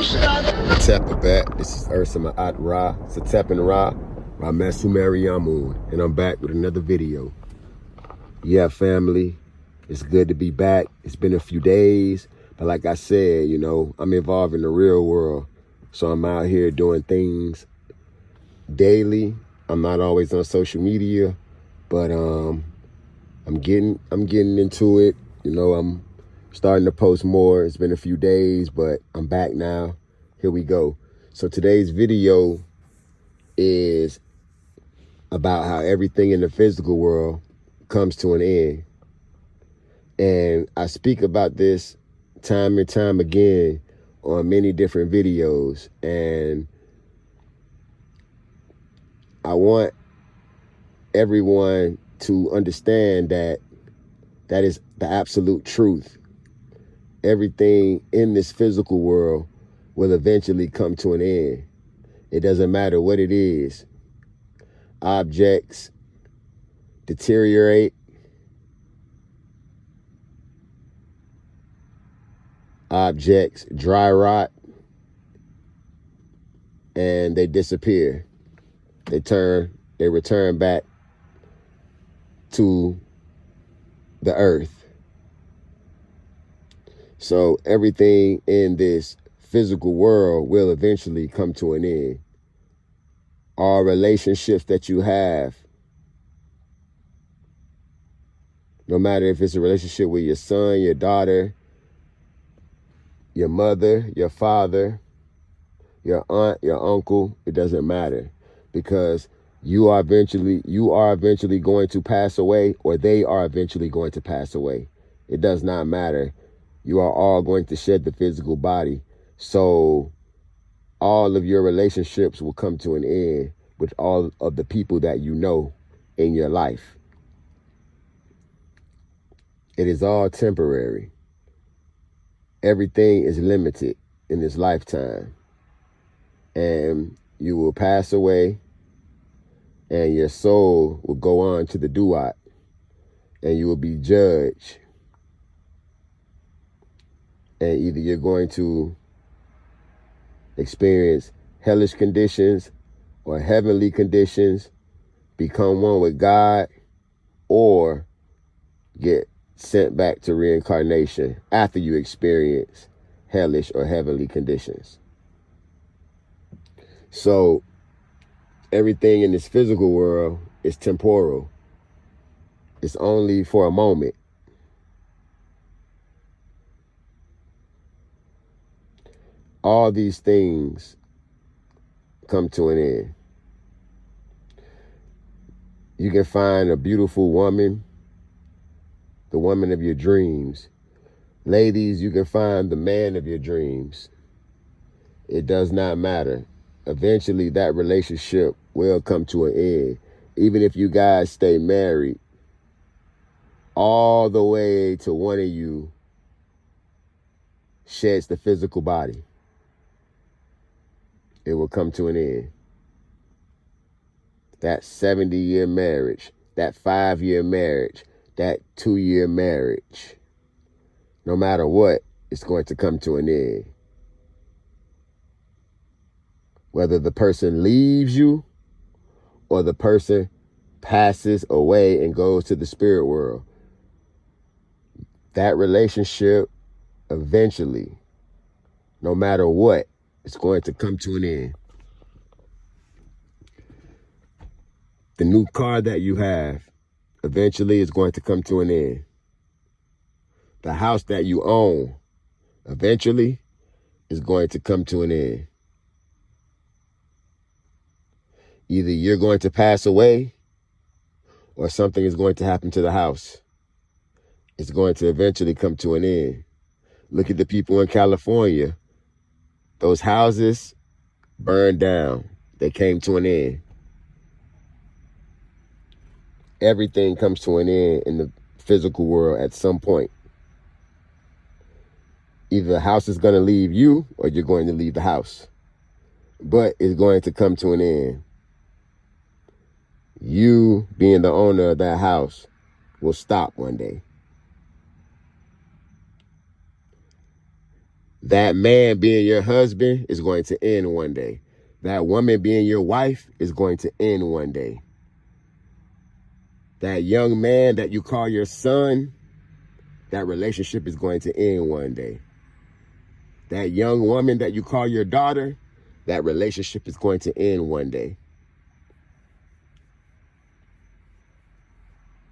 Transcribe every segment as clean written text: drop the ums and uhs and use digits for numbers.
Tap back. This is Ursa Maat Ra. It's a tapping Ra. Ramessu Meriamun. And I'm back with another video. Yeah, family. It's good to be back. It's been a few days. But like I said, you know, I'm involved in the real world. So I'm out here doing things daily. I'm not always on social media. But I'm getting into it. You know, I'm starting to post more. It's been a few days, but I'm back now. Here we go. So today's video is about how everything in the physical world comes to an end. And I speak about this time and time again on many different videos. And I want everyone to understand that that is the absolute truth. Everything in this physical world will eventually come to an end. It doesn't matter what it is. Objects deteriorate. Objects dry rot. And they disappear. They return back to the earth. So everything in this physical world will eventually come to an end. All relationships that you have, no matter if it's a relationship with your son, your daughter, your mother, your father, your aunt, your uncle, it doesn't matter, because you are eventually going to pass away, or they are eventually going to pass away. It does not matter. You are all going to shed the physical body. So all of your relationships will come to an end with all of the people that you know in your life. It is all temporary. Everything is limited in this lifetime. And you will pass away, and your soul will go on to the duat, and you will be judged. And either you're going to experience hellish conditions or heavenly conditions, become one with God, or get sent back to reincarnation after you experience hellish or heavenly conditions. So everything in this physical world is temporal. It's only for a moment. All these things come to an end. You can find a beautiful woman, the woman of your dreams. Ladies, you can find the man of your dreams. It does not matter. Eventually, that relationship will come to an end. Even if you guys stay married, all the way to one of you sheds the physical body, it will come to an end. That 70-year marriage, that 5-year marriage, that 2-year marriage, no matter what, it's going to come to an end. Whether the person leaves you or the person passes away and goes to the spirit world, that relationship eventually, no matter what, it's going to come to an end. The new car that you have eventually is going to come to an end. The house that you own eventually is going to come to an end. Either you're going to pass away or something is going to happen to the house. It's going to eventually come to an end. Look at the people in California. Those houses burned down. They came to an end. Everything comes to an end in the physical world at some point. Either the house is going to leave you or you're going to leave the house. But it's going to come to an end. You, being the owner of that house, will stop one day. That man being your husband is going to end one day. That woman being your wife is going to end one day. That young man that you call your son, that relationship is going to end one day. That young woman that you call your daughter, that relationship is going to end one day.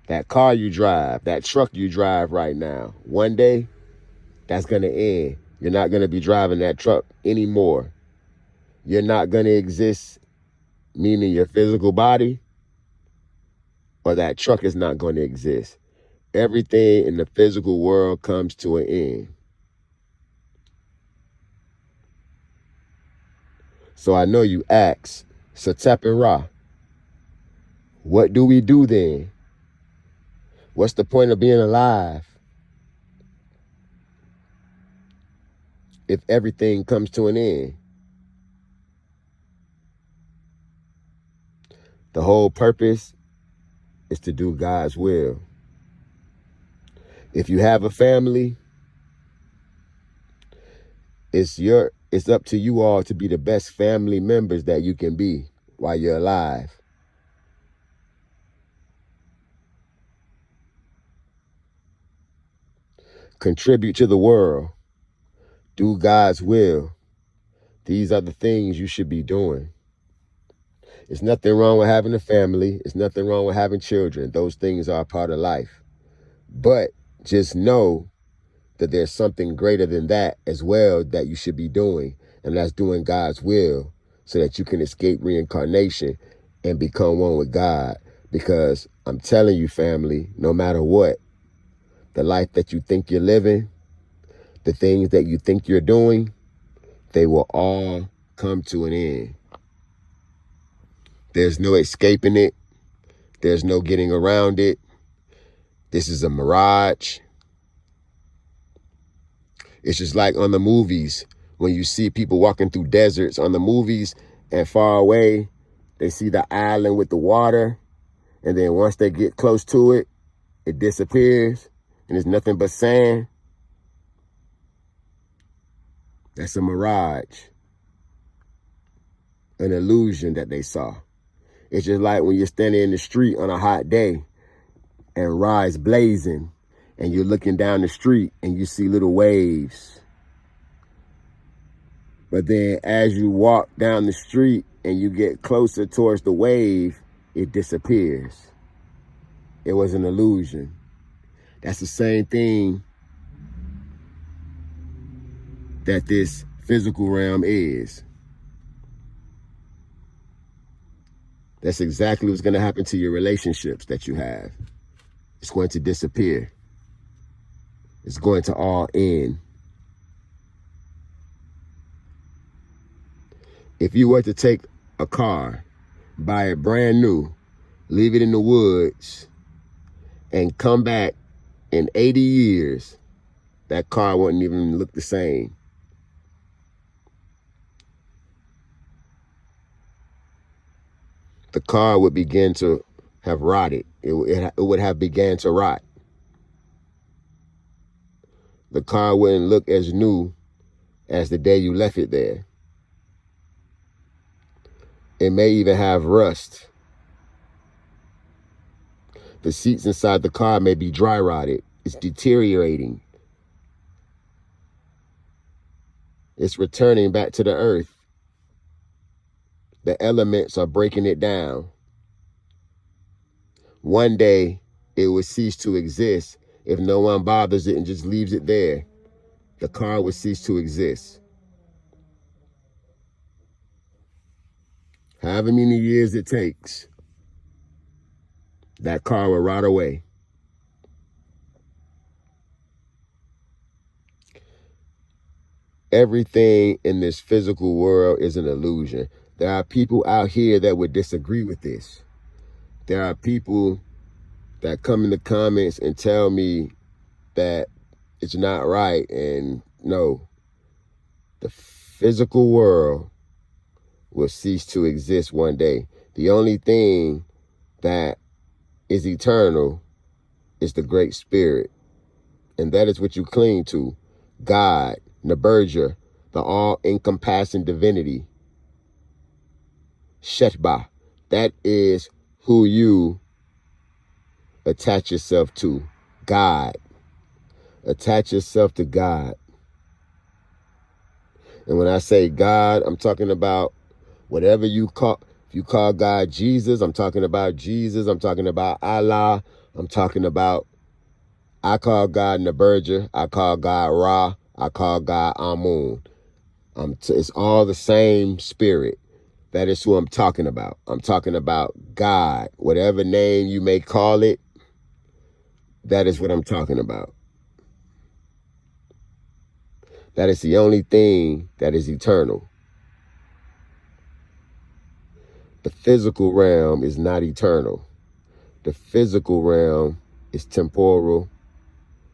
That car you drive, that truck you drive right now, one day, that's going to end. You're not going to be driving that truck anymore. You're not going to exist, meaning your physical body, or that truck is not going to exist. Everything in the physical world comes to an end. So I know you ask, Shetaut and Ra, what do we do then? What's the point of being alive if everything comes to an end? The whole purpose is to do God's will. If you have a family, it's up to you all to be the best family members that you can be while you're alive. Contribute to the world. Do God's will. These are the things you should be doing. There's nothing wrong with having a family. There's nothing wrong with having children. Those things are a part of life. But just know that there's something greater than that as well that you should be doing. And that's doing God's will so that you can escape reincarnation and become one with God. Because I'm telling you, family, no matter what, the life that you think you're living, the things that you think you're doing, they will all come to an end. There's no escaping it. There's no getting around it. This is a mirage. It's just like on the movies, when you see people walking through deserts on the movies and far away, they see the island with the water. And then once they get close to it, it disappears and it's nothing but sand. That's a mirage, an illusion that they saw. It's just like when you're standing in the street on a hot day and Ra is blazing and you're looking down the street and you see little waves. But then as you walk down the street and you get closer towards the wave, it disappears. It was an illusion. That's the same thing that this physical realm is. That's exactly what's going to happen to your relationships that you have. It's going to disappear. It's going to all end. If you were to take a car, buy it brand new, leave it in the woods, and come back in 80 years, that car wouldn't even look the same. The car would begin to have rotted. It would have began to rot. The car wouldn't look as new as the day you left it there. It may even have rust. The seats inside the car may be dry rotted. It's deteriorating. It's returning back to the earth. The elements are breaking it down. One day, it will cease to exist if no one bothers it and just leaves it there. The car will cease to exist. However many years it takes, that car will rot away. Everything in this physical world is an illusion. There are people out here that would disagree with this. There are people that come in the comments and tell me that it's not right. And no, the physical world will cease to exist one day. The only thing that is eternal is the Great Spirit. And that is what you cling to, God. Neberdjer, the all-encompassing divinity. Shetba, that is who you attach yourself to. God. Attach yourself to God. And when I say God, I'm talking about whatever you call. If you call God Jesus, I'm talking about Jesus. I'm talking about Allah. I'm talking about, I call God Neberdjer. I call God Ra. I call God Amun. It's all the same spirit. That is who I'm talking about. I'm talking about God. Whatever name you may call it, that is what I'm talking about. That is the only thing that is eternal. The physical realm is not eternal. The physical realm is temporal.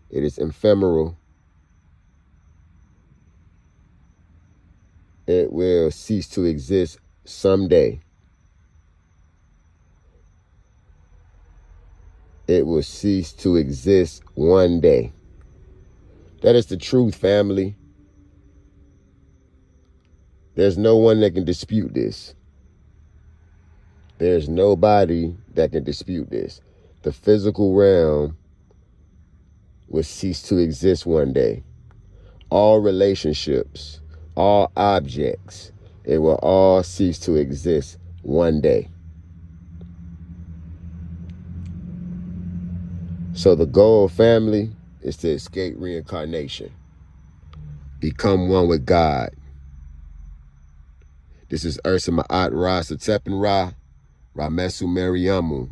It is ephemeral. It will cease to exist someday. It will cease to exist one day. That is the truth, family. There's no one that can dispute this. There's nobody that can dispute this. The physical realm will cease to exist one day. All relationships, all objects, it will all cease to exist one day. So the goal, family, is to escape reincarnation. Become one with God. This is Ursa Maat Ra Setep Ra Ramessu Meriamun.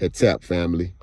Hetep, family.